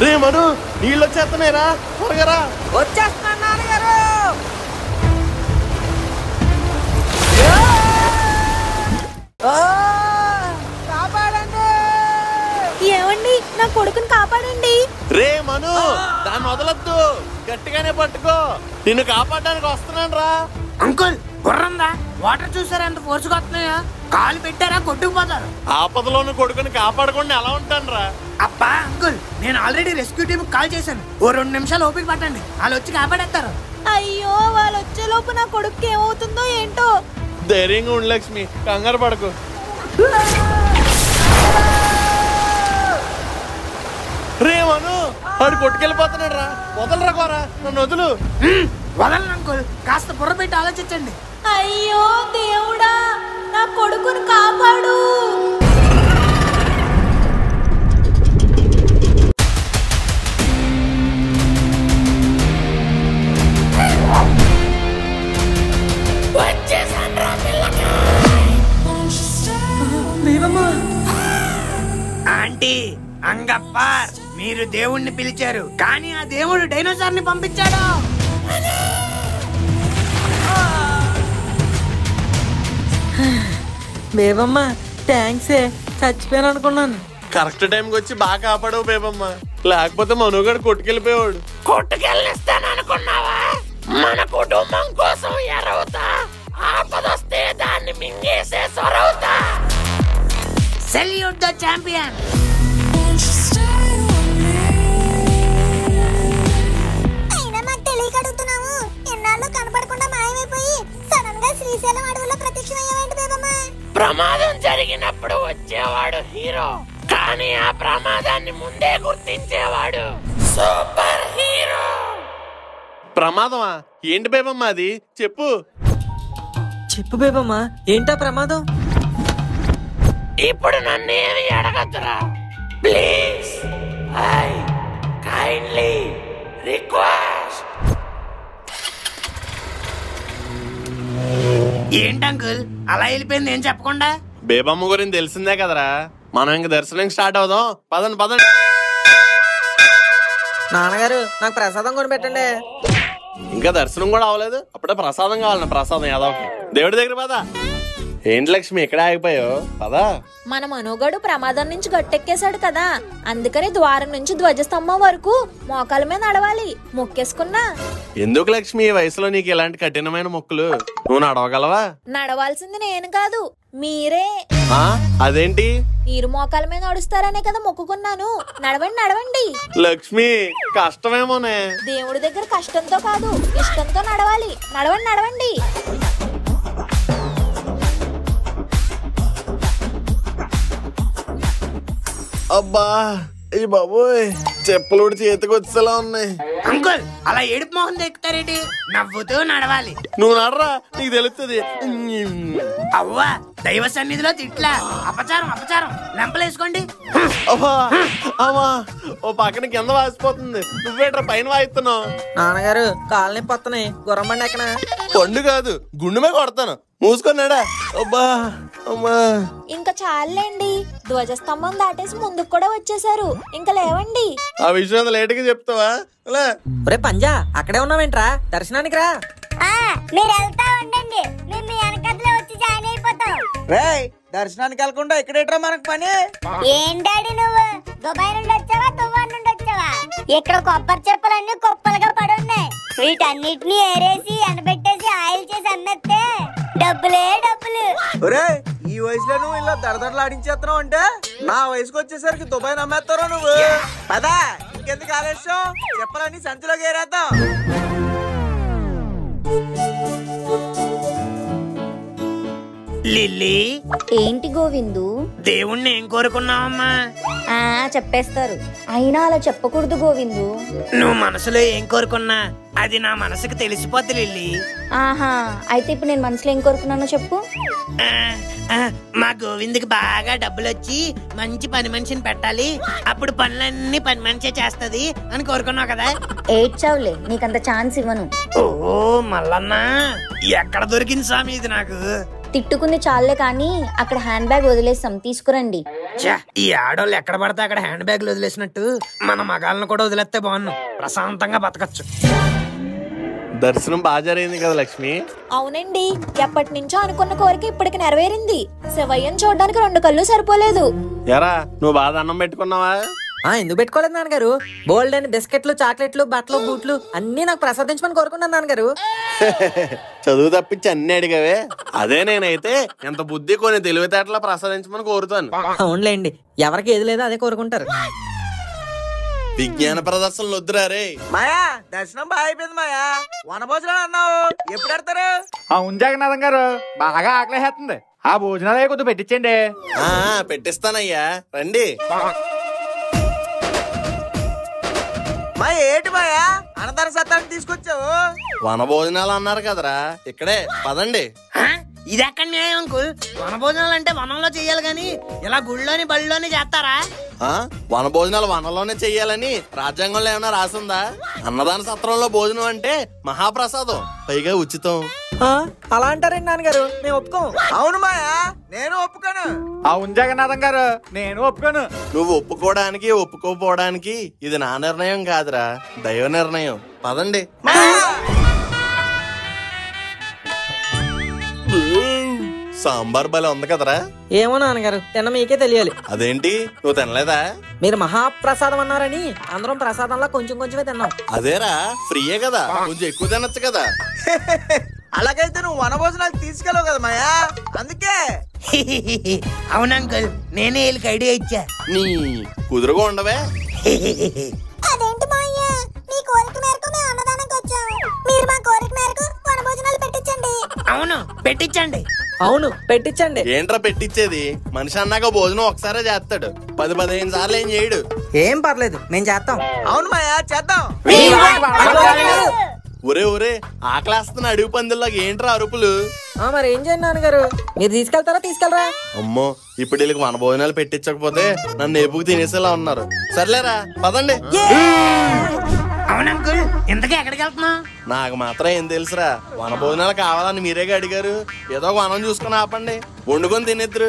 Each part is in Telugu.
రే మను, నీళ్ళు వచ్చేస్తున్నాయిరా, త్వరగా రా. వచ్చేస్తున్నాను నాన్నగారు. కాపాడండి. ఏమండి, నా కొడుకుని కాపాడండి. రే మను, దాన్ని వదలొద్దు, గట్టిగానే పట్టుకో. నిన్ను కాపాడడానికి వస్తున్నాను రా. అంకుల్ గుర్రందా? వాటర్ చూసారా ఎంత ఫోర్స్గా వస్తున్నాయా? కాలు పెట్టారా కొట్టుకుపోతారు. ఆపదలోని కొడుకుని కాపాడకుండా ఎలా ఉంటాను రా. అబ్బా అంకుల్, నేను ఆల్రెడీ రెస్క్యూ టీమ్ కాల్ చేశాను. ఓ 2 నిమిషాలు ఓపిక పట్టండి, వాళ్ళు వచ్చి కాపాడేస్తారు. అయ్యో, వాళ్ళు వచ్చేలోపు నా కొడుకు ఏమవుతుందో ఏంటో. ధైర్యంగా ఉండు లక్ష్మి, కంగారు పడకు. రే మను, వాడు కొట్టుకెళ్ళిపోతున్నాడు రా. వదలరా కోరా, నన్ను వదులు. వదలను అంకుల్, కాస్త బుర్ర పెట్టి ఆలోచించండి. అయ్యో దేవుడా, నా కొడుకుని కాపాడు. ఆంటీ అంగప్పార్, మీరు దేవుణ్ణి పిలిచారు, కానీ ఆ దేవుడు డైనోసార్ ని పంపించాడు. బేబమ్మ థ్యాంక్సే, చచ్చిపోయాను అనుకున్నాను. కరెక్ట్ టైంకి వచ్చి బాగా కాపాడవు బేబమ్మ, లేకపోతే మనుగాడు కొట్టుకెళ్ళిపోయాడు. కొట్టుకెళ్ళిస్తాను అనుకున్నావా? మన కుటుంబం కోసం ఎరవుతా, ఆపదొస్తే దాన్ని మింగేసే సొరవుతా. Salute the champion. అయినా మాకు తెలియక అడుగుతున్నాము. ఎన్నాళ్ళు కనపడకుండా మాయమైపోయి సడన్ గా శ్రీశైలం అడవుల్లో ప్రత్యక్షమయ్యావేంటి బేబమ్మ? ప్రమాదం జరిగినప్పుడు వచ్చేవాడు హీరో, కానీ ఆ ప్రమాదాన్ని ముందే గుర్తించేవాడు సూపర్ హీరో. ప్రమాదమా? ఏంటి బేబమ్మ అది, చెప్పు. చెప్పు బేబమ్మ, ఏంటా ప్రమాదం? ఇప్పుడు నన్నేమి అడగద్దురా ప్లీజ్, ఐ కైండ్లీ రిక్వెస్ట్. ఏంటంకుల్ అలా వెళ్ళిపోయింది ఏం చెప్పకుండా? బేబమ్మ గురించి తెలిసిందే కదరా, మనం ఇంక దర్శనం స్టార్ట్ అవుదాం. పదండి పదండి. నాన్నగారు నాకు ప్రసాదం కొని పెట్టండి. ఇంకా దర్శనం కూడా అవ్వలేదు, అప్పుడే ప్రసాదం కావాలన్న. ప్రసాదం యాదవ్కి దేవుడి దగ్గర పదా. ఏంటి లక్ష్మి ఇక్కడ ఆగిపోయావు, పదా. మన మనోగడు ప్రమాదం నుంచి గట్టెక్కేశాడు కదా, అందుకని ద్వారం నుంచి ధ్వజస్తంభం వరకు మోకాల మీద నడవాలి. మొక్కేసుకున్నా. ఎందుకు లక్ష్మి ఈ వయసులో నీకు ఇలాంటి కఠినమైన మొక్కులు? నువ్వు నడవగలవా? నడవాల్సింది నేను కాదు, మీరే. అదేంటి? మీరు మోకాల మీద నడుస్తారనే కదా మొక్కుకున్నాను. నడవండి నడవండి. లక్ష్మి కష్టమేమోనే. దేవుడి దగ్గర కష్టంతో కాదు, ఇష్టంతో నడవాలి. నడవండి నడవండి. అబ్బా ఈ బాబోయ్, చెప్పులు చేతికి వచ్చేలా ఉన్నాయి. అంకుల్ అలా ఏడుపు మొహం ఎక్కుతారేంటి? నవ్వుతూ నడవాలి. నువ్వు నడరా, నీకు తెలుస్తుంది. అవ్వా దైవ సన్నిధిలో తిట్లా, అపచారం అపచారం. లెంపలేసుకోండి. అమ్మా అమ్మా, ఓ పక్కన కింద వాసిపోతుంది, నువ్వేట్రా పైన వాయిస్తున్నావు? నాన్నగారు కాలు నొప్పి వస్తున్నాయి, గుర్రం బండి ఎక్కనా? పండు కాదు, గుండెమే కొడతాను, మూసుకున్నాడా. అబ్బా అమ్మా. ఇంకా చాలండి, ధ్వజస్తంభం దాటేసి ముందుకు కూడా వచ్చేసారు. ఇంకా లేవండి. ఆ విషయం లేటుగా చెప్తావా? ఒరే పంజా, అక్కడే ఉన్నావేంట్రా? దర్శనానికి రా. మీరు వెళ్తా ఉండండి, మేము మీ వెనకట్లో వచ్చి జాయిన్ అయిపోతాం. దర్శనానికి వెళ్ళకుండా ఇక్కడేట్రా మనకు పని? ఏం డాడీ నువ్వు దుబాయ్ నుండి వచ్చావా, దుబాయ్ నుండి వచ్చావా? ఇక్కడ కొబ్బరి చెప్పులన్నీ కుప్పలుగా పడున్నాయి. వీటన్నిటిని ఏరేసి ఎండబెట్టేసి ఆయిల్ చేసి అమ్మేస్తే డబ్బులే డబ్బులు. ఒరే ఈ వయసులో నువ్వు ఇలా దడదడలాడించేస్తున్నావు అంటే నా వయసుకు వచ్చేసరికి దుబాయ్ నమ్మేస్తారా నువ్వు? పదా ఇంకెందుకు ఆలస్యం, చెప్పాలని సంచిలో గేరేద్దాం. లిల్లీ, ఏంటి గోవిందు? దేవుణ్ణి ఏం కోరుకున్నావమ్మా? చెప్పేస్తారు, అయినా అలా చెప్పకూడదు గోవిందు. నువ్వు మనసులో ఏం కోరుకున్నా అది నా మనసుకు తెలిసిపోద్ది లిల్లీ. ఆహా, అయితే ఇప్పుడు నేను మనసులో ఏం కోరుకున్నానో చెప్పు. మా గోవిందుకి బాగా డబ్బులు వచ్చి మంచి పని మనిషిని పెట్టాలి, అప్పుడు పనులన్నీ పని మనిషే చేస్తది అని కోరుకున్నావు కదా. ఏడ్చావులే, నీకంత ఛాన్స్ ఇవ్వను. ఓ మల్లన్నా, ఎక్కడ దొరికింది స్వామి ఇది నాకు? తిట్టుకుంది చాలే కానీ అక్కడ హ్యాండ్ బ్యాగ్ వదిలేస్తాం, తీసుకురండి. ఈ ఆడోళ్ళు ఎక్కడ పడితే అక్కడ హ్యాండ్ బ్యాగ్లు వదిలేసినట్టు మన మగాళ్ళను కూడా వదిలేస్తే బాగున్నాం, ప్రశాంతంగా బతకచ్చు. దర్శనం బాగా జరిగింది కదా లక్ష్మి? అవునండి, ఎప్పటి నుంచో అనుకున్న కోరిక ఇప్పటికి నెరవేరింది. శివయ్యను చూడడానికి 2 కళ్ళు సరిపోలేదు. ఎరా నువ్వు బాగా అన్నం పెట్టుకున్నావా? ఎందుకు పెట్టుకోలేదు నాన్నగారు? బోల్డ్ అని బిస్కెట్లు, చాక్లెట్లు, బట్టలు, బూట్లు అన్ని నాకు ప్రసాదించమని కోరుకున్నాను నాన్నగారు. చదువు తప్పించి అన్ని అడిగావే. అదే నేనైతే ఎంత బుద్ధి కొన్ని తెలివితేటలా ప్రసాదించమని కోరుతాను. అవునులేండి, ఎవరికి ఏది లేదో అదే కోరుకుంటారు. విజ్ఞాన ప్రదర్శనలు వద్దురా రే. మాయా దర్శనం బాగా అయిపోయింది. మాయా వనభోజనాలు అన్నావు, ఎప్పుడు పెడతారు? అవును జగన్నాథం గారు, బాగా ఆకలేస్తుంది. ఆ భోజనాలు కొద్దిగా పెట్టించండి. పెట్టిస్తానయ్యా, రండి. మా ఏటి మాయా అన్నదాన సత్తాన్ని తీసుకొచ్చావు? వన భోజనాలు అన్నారు కదరా, ఇక్కడే పదండి. ఇది ఎక్కడ న్యాయం అంకుల్? వన భోజనాలు అంటే వనంలో చెయ్యాలి గాని ఇలా గుళ్ళోని బళ్ళలోని చేస్తారా? వన భోజనాలు వనంలోనే చెయ్యాలని రాజ్యాంగంలో ఏమైనా రాసిందా? అన్నదాన సత్రంలో భోజనం అంటే మహాప్రసాదం, పైగా ఉచితం. అలా అంటారండి నాన్నగారు, మేము ఒప్పుకోం. అవును మాయా, నేను ఒప్పుకోను. అవును జగన్నాథం గారు, నేను ఒప్పుకోను. నువ్వు ఒప్పుకోవడానికి ఒప్పుకోపోవడానికి ఇది నా నిర్ణయం కాదురా, దైవ నిర్ణయం. పదండి. సాంబార్ బలే ఉంది కదరా? ఏమో నాన్నగారు, తిన్న మీకే తెలియాలి. అదేంటి నువ్వు తినలేదా? మీరు మహాప్రసాదం అన్నారని అందరం ప్రసాదంలో కొంచెం కొంచెమే తిన్నాం. అదేరా, ఫ్రీయే కదా, కొంచెం ఎక్కువ తినొచ్చు కదా. అలాగైతే నువ్వు వనభోజనాలు తీసుకెళ్ళవు కదా మాయా, అందుకే. అవును అంకుల్, నేనే వీళ్ళకి ఐడియా ఇచ్చా. నీ కుదురుగా ఉండవే. అదేంటి మాయ్య, మీ కోరిక మేరకు మేము అన్నదానంకి వచ్చాం. మీరు మా కోరిక మేరకు వనభోజనాలు పెట్టించండి. అవును పెట్టించండి. అవును పెట్టించండి. ఏంట్రా పెట్టించేది? మనిషి అన్నాక భోజనం ఒకసారే చేస్తాడు, 10-15 సార్లు ఏం చేయడు. ఏం పర్లేదు, మేము చేస్తాం. అవును మాయా, చేద్దాం. ఒరే ఆకలేస్తున్న అడవి పందుల్లాగా ఏంట్రా అరుపులు? మరి ఏం చేయండి నాన్నగారు, మీరు తీసుకెళ్తారా? తీసుకెళ్ళరా? అమ్మో, ఇప్పుడు వీళ్ళకి మన భోజనాలు పెట్టించకపోతే నన్ను ఎప్పుకు తినేసేలా ఉన్నారు. సర్లేరా పదండి. అవును అంకుల్, ఇంతకీ ఎక్కడికి వెళ్తున్నావు? నాకు మాత్రం ఏం తెలుసురా, వన భోజనాలు కావాలని మీరేగా అడిగారు. ఏదో ఒక వనం చూసుకుని ఆపండి, వండుకొని తినేద్దరు.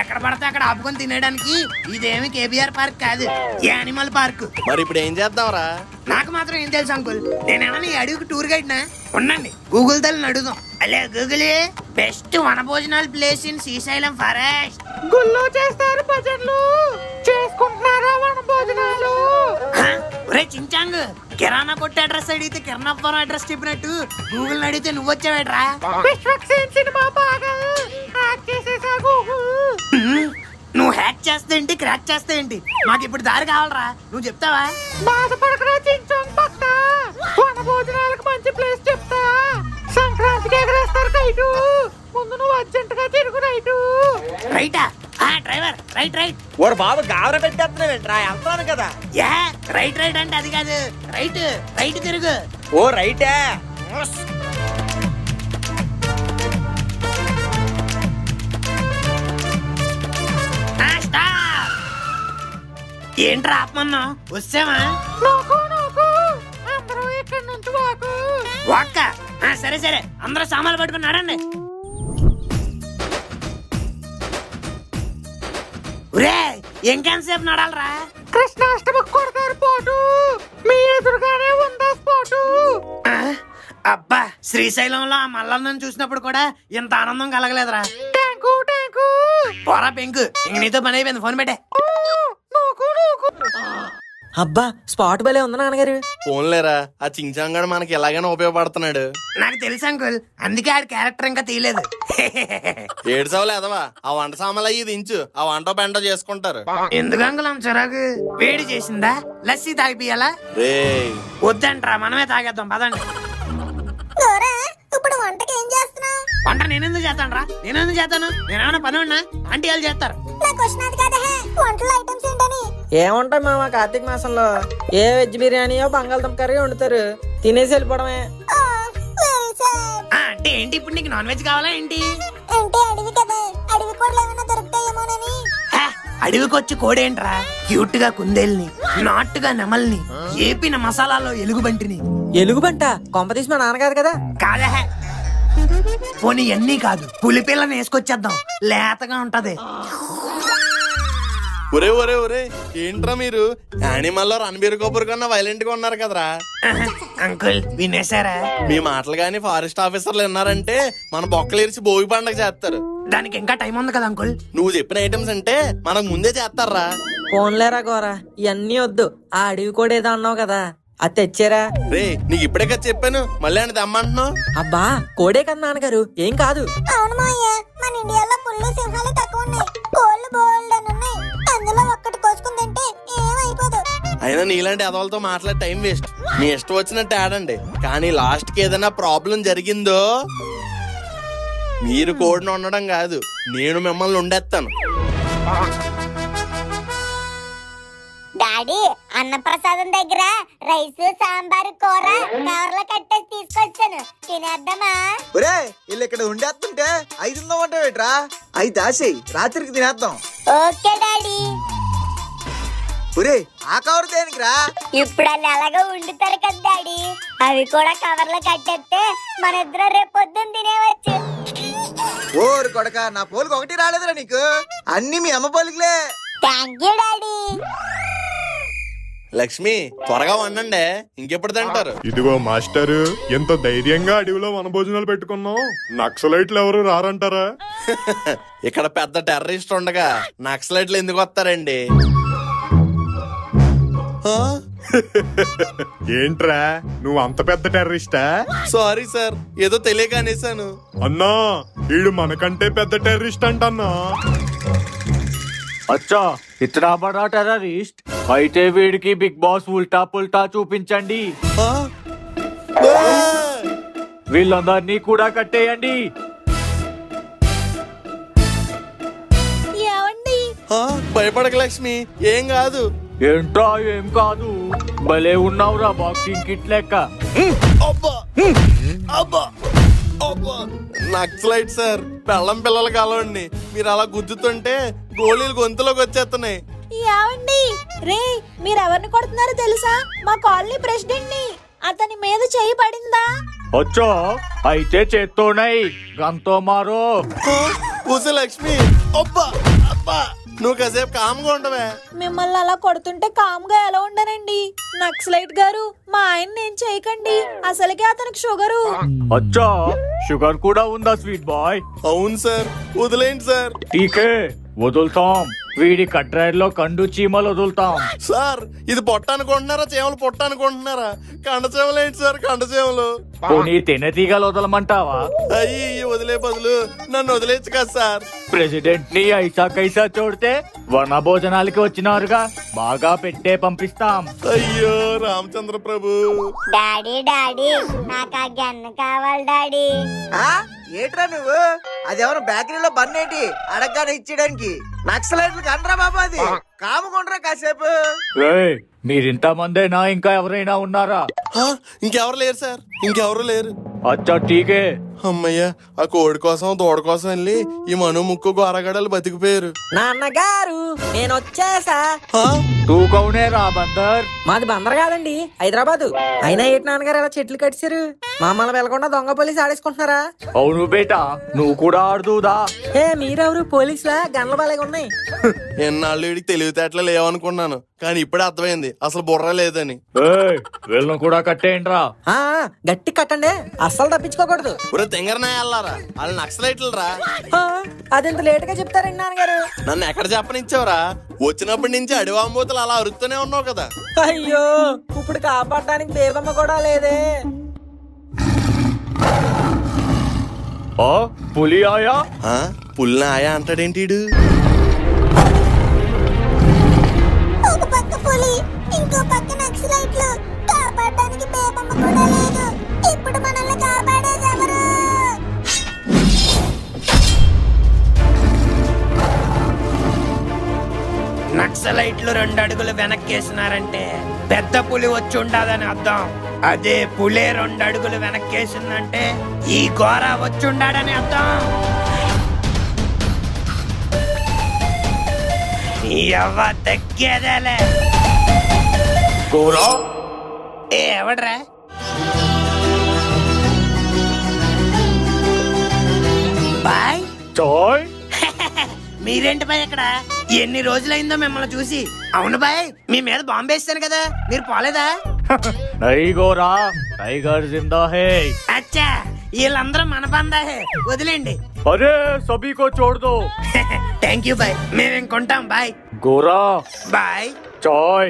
ఎక్కడ పడితే అక్కడ ఆపుకొని తినేయడానికి ఇదేమి కేబీఆర్ పార్క్ కాదు, యానిమల్ పార్క్. మరి ఇప్పుడు ఏం చేద్దాంరా? నాకు మాత్రం ఏం తెలుసు అంకుల్, నేనేమన్నా ఈ అడవికి టూర్ గైడ్ నా? ఉండండి, గూగుల్ తల్లిని అడుగుదాం. అలే గూగుల్, బెస్ట్ వన భోజనాల ప్లేస్ ఇన్ శ్రీశైలం ఫారెస్ట్. గుళ్ళో చేస్తారు భజనలు, చేసుకుంటున్నారా వన భోజనాలు? ఒరే చించాంగ్, కిరాణా కొట్టే అడ్రస్ అడిగితే కిరణాపురం అడ్రస్ చెప్పినట్టు గూగుల్ అడిగితే నువ్వు వచ్చావేట్రా? సినిమా బాగా హ్యాక్ చేసేసా గూగుల్. నువ్వు హ్యాక్ చేస్తే ఏంటి, క్రాక్ చేస్తే ఏంటి, మాకు ఇప్పుడు దారి కావాలరా, నువ్వు చెప్తావా? బాధపడకరా చించాంగ్ పక్క, వన భోజనాలకు మంచి ప్లేస్ చెప్తా. సంక్రాంతికి ఎగరేస్తారు కైటు, ముందు నువ్వు అర్జెంట్ గా తిరుగు రైటు. రైటా? Driver right. ఓరు బాబు, గావర పెట్టేస్తున్నావేంట్రా? వెళ్తాను కదా. రైట్ అంటే అది కాదు, రైట్ తిరుగు. ఓ రైటే. ఏంట్రా ఆపమన్నా? వచ్చామా? అందరూ ఇక్కడి నుంచి వాక్క. సరే అందరూ సామాన్లు పట్టుకుని నడండి. ఒరే ఇంకెంతసేపు నడాలరా? కృష్ణాష్టమి కొడతారు పోటు, మీ ఎదురుగానే ఉందా స్పాటు. అబ్బా, శ్రీశైలంలో ఆ మల్లన్నను చూసినప్పుడు కూడా ఇంత ఆనందం కలగలేదురా. ట్యాంకు పోరా పెంకు, ఇంక నీతో పని అయిపోయింది, ఫోన్ పెట్టే. అబ్బా, స్పాట్ భలే ఉంది నాన్నగారు. ఫోన్లేరా, ఆ చించాంగాడు మనకి ఎలాగైనా ఉపయోగపడుతున్నాడు. నాకు తెలుసు అంకుల్, అందుకే ఆడి క్యారెక్టర్ ఇంకా తీయలేదు. ఏడ్చావులే ఎదవా, ఆ వంట సామాన్లు అయ్యి దించు, ఆ వంట పెంట చేసుకుంటారు. ఎందుకు అంకుల్ అంత చిరాకు? వేడి చేసిందా? లస్సీ తాగిపియాలా? రే వద్దంట్రా, మనమే తాగేద్దాం పదండి. ఇప్పుడు వంటకి ఏం చేస్తున్నావు? వంట నేనెందుకు చేస్తాను రా? నేనేమైనా పని ఉన్నా? ఆంటీ వాళ్ళు చేస్తారు. నాకు వచ్చినది కదా వంటల ఐటమ్స్ ఏంటని. ఏముంటాయి మామ, కార్తీక మాసంలో ఏ వెజ్ బిర్యానీయో బంగాళదుంప కర్రీ వండుతారు, తినేసి వెళ్ళిపోవడమే. అంటే ఏంటి ఇప్పుడు నీకు నాన్ వెజ్ కావాలా ఏంటి? అంటే అడవి కదా, అడవి కోడలు ఏమైనా దొరుకుతాయేమోనని. అడవికి వచ్చి కోడేంట్రా? క్యూట్ గా కుందేల్ని, నాటుగా నెమల్ని, ఏపిన మసాలాలో ఎలుగుబంటిని. ఎలుగుబంట కొంపతీసి మా నాన్నగారు కదా. కాదా, పోనీ అన్నీ కాదు, పులిపిల్లని వేసుకొచ్చేద్దాం, లేతగా ఉంటది. ఒరే ఒరే ఒరే ఏంట్రా మీరు యానిమల్లో రణబీర్ కపూర్ కన్నా వైలెంట్ గా ఉన్నారు కదరా. అంకుల్ వినేశారా? మీ మాటలు గాని ఫారెస్ట్ ఆఫీసర్లు విన్నారంటే మన బొక్కలు ఇరిచి భోగి పండగ చేస్తారు. దానికి ఇంకా టైం ఉంది కదా అంకుల్. నువ్వు చెప్పిన ఐటమ్స్ అంటే మనకు ముందే చేస్తారా. ఫోన్లేరా గోరా, ఇవన్నీ వద్దు. ఆ అడవి కూడా ఏదో అన్నావు కదా, అది తెచ్చారా? రే నీకు ఇప్పుడే కదా చెప్పాను, మళ్ళీ అని తెమ్మంటున్నావు. అబ్బా కోడే కదా నాన్నగారు, ఏం కాదు. అవును మావయ్య, మన ఇండియాలో పుల్లు సింహాలు తక్కువ ఉన్నాయి, కోళ్ళు బోల్డ్ అని ఉన్నాయి. అందులో ఒక్కటి కోసుకుని తింటే ఏమైపోదు. అయినా నీలాంటి అదవులతో మాట్లాడే టైం వేస్ట్. మీ ఇష్టం వచ్చినట్టు ఆడండి, కానీ లాస్ట్ కి ఏదైనా ప్రాబ్లం జరిగిందో మీరు కోడిని ఉండడం కాదు, నేను మిమ్మల్ని ఉండేస్తాను. డాడీ, అన్నప్రసాదం దగ్గర రైస్ సాంబారు కూర కవర్లో కట్టేసి తీసుకొచ్చాను, తినేద్దామా? ఒరే వీళ్ళు ఇక్కడ ఉండేస్తుంటే 500 ఉంటావేట్రా? అయితే ఆశయ్, రాత్రికి తినేద్దాం. Okay daddy. ఒరే ఆ కవర్ దేనికిరా? ఇప్పుడు వాళ్ళు అలాగా వండుతారు కదా డాడీ, అవి కూడా కవర్లో కట్టేస్తే మన ఇద్దరు రేపు పొద్దున్న తినేవచ్చు. ఓరు కొడక, నా పోలికి ఒకటి రాలేదురా నీకు, అన్ని మీ అమ్మ పోలికలే. Thank you daddy. లక్ష్మి త్వరగా వండండి, ఇంకెప్పుడు తింటారు? ఇదిగో మాస్టరు, ఎంత ధైర్యంగా అడవిలో వనభోజనాలు పెట్టుకున్నాం, నక్సలైట్లు ఎవరు రారంటారా? ఇక్కడ పెద్ద టెర్రరిస్ట్ ఉండగా నక్సలైట్లు ఎందుకు వస్తారండి? ఏంట్రా నువ్వు అంత పెద్ద టెర్రరిస్టా? సారీ సార్, ఏదో తెలియక అనేసాను. అన్నా వీడు మనకంటే పెద్ద టెర్రరిస్ట్ అంటన్నా. అచ్చా ఇతనా బడా టెర్రరిస్ట్ అయితే వీడికి బిగ్ బాస్ ఉల్టా పుల్టా చూపించండి. వీళ్ళందరినీ కూడా కట్టేయండి. ఏవండి? భయపడక లక్ష్మి, ఏం కాదు. ఏంట్రా ఏం కాదు, భలే ఉన్నావురా బాక్సింగ్ కిట్ లెక్క. నక్సలైట్ సార్, పెళ్ళం పిల్లల కాలండి. మీరు అలా గుద్దుతుంటే గోళీలు గొంతులోకి వచ్చేస్తున్నాయి. ఏవండి? రే మీరు ఎవరిని కొడుతున్నారో తెలుసా? మా కాలనీ ప్రెసిడెంట్ ని. అతని మీద చేయి పడిందా? అచ్చా అయితే చేత్తోనై గంతో మారో. ఊసే లక్ష్మి, అబ్బా అబ్బా, నువ్వు కాసేపు కామ్గా ఉండవే. మిమ్మల్ని అలా కొడుతుంటే కామ్గా ఎలా ఉండనండి? నక్సలైట్ గారు, మా ఆయన ఏం చేయకండి, అసలుకే అతనికి షుగరు. అచ్చా షుగర్ కూడా ఉందా స్వీట్ బాయ్? అవును సార్, వదిలేండి సార్. టీకే వదులుతాం, వీడి కట్రాయిలో కండు చీమలు వదులుతాం. సార్ ఇది పొట్ట అనుకుంటున్నారా, చీమలు పొట్ట అనుకుంటున్నారా? కండ చీమలు ఏంటి సార్, కండ చీమలు. పోనీ తినతీగలు వదలమంటావా? అయ్యి వదిలే బదులు నన్ను వదిలేచ్చు కదా సార్. ప్రెసిడెంట్ ని ఐసా కైసా చూడితే వన భోజనాలకి వచ్చినారుగా, బాగా పెట్టే పంపిస్తాం. అయ్యో రామచంద్ర ప్రభు. డాడీ డాడీ, నాకు ఆ గన్ను కావాలి డాడీ. ఏట్రా నువ్వు? అదేమన్నా బేకరీలో బన్ ఏంటి అడగగానే ఇచ్చేయడానికి? నక్సలైట్లకు అనరా బాబా, అది కాముకుండ్రా కాసేపు. మీరింత మందేనా, ఇంకా ఎవరైనా ఉన్నారా? ఇంకెవరు లేరు సార్, ఇంకెవరు లేరు. అచ్చా ఠీకే. అమ్మయ్య, ఆ కోడి కోసం దూడ కోసం వెళ్ళి ఈ మను ముక్కు గోరగడలు బతికిపోయారు. నాన్నగారు నేను వచ్చేసా. తూకౌనే రా బందర్. మాది బందర్ కాదండి, హైదరాబాదు. అయినా ఏంటి నాన్నగారు ఎలా చెట్లు కట్టారు? మమ్మల్ని వెళ్ళకుండా దొంగ పోలీసు ఆడేసుకుంటున్నారా? అవును బేటా, నువ్వు కూడా ఆడుదుదా? ఏ మీరెవరు? పోలీసులా? గన్ల బాలేగా ఉన్నాయి. ఎన్నాళ్ళు వీడికి తెలివితేటలు లేవనుకున్నాను, కానీ ఇప్పుడే అర్థమైంది అసలు బుర్ర లేదని. వీళ్ళను కూడా కట్టేయండి రా. గట్టి కట్టండి, అస్సలు తప్పించుకోకూడదు. తెంగరనాయాలారా, వాళ్ళు నక్సలైట్లు రా. అదెంత లేట్ గా చెప్తారండి నాన్నగారు. నన్ను ఎక్కడ చెప్పనిచ్చావురా? వచ్చినప్పటి నుంచి అడివాంబూతులు అలా అరుస్తూనే ఉన్నావు కదా. అయ్యో, ఇప్పుడు కాపాడడానికి బేబమ్మ కూడా లేదే. పులి ఆయా? పుల్లి ఆయా అంటాడేంటి? ఒక పక్క పులి, ఇంకో పక్క నక్సలైట్లు. కాపాడడానికి బేబమ్మ కూడా లేదు. ఇప్పుడు మనల్ని కాపాడేది ఎవరు? నక్సలైట్లు 2 అడుగులు వెనక్కేసినారంటే పెద్ద పులి వచ్చి ఉండాలని అర్థం. అదే పులే 2 అడుగులు వెనక్కేసిందంటే ఈ ఘోర వచ్చి ఉండాడని అర్థం. ఎవ్వ తగ్గేదేలే. ఎవడ్రా? బాయ్ చాయ్. మీరేంటి బాయ్ ఇక్కడ? ఎన్ని రోజులైందో మిమ్మల్ని చూసి. అవును బాయ్, మీ మీద బాంబు వేస్తాను కదా, మీరు పోలేదా? नहीं गोरा, टाइगर जिंदा है। అచ్చా, వీళ్ళందరూ మన బందా హే, వదిలేండి. अरे सभी को छोड़ दो। థ్యాంక్ యూ బాయ్, మేము ఇంకొంటాం. బాయ్ गोरा బాయ్. चाय।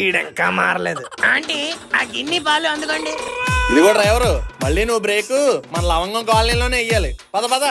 ఈడెంకా మారలేదు. ఆంటీ, ఆ గిన్ని పాలు అందుకోండి. ఇదిగో డ్రైవరు, మళ్ళీ నువ్వు బ్రేక్ మన లవంగం కాలనీలోనే వెయ్యాలి. పద పద.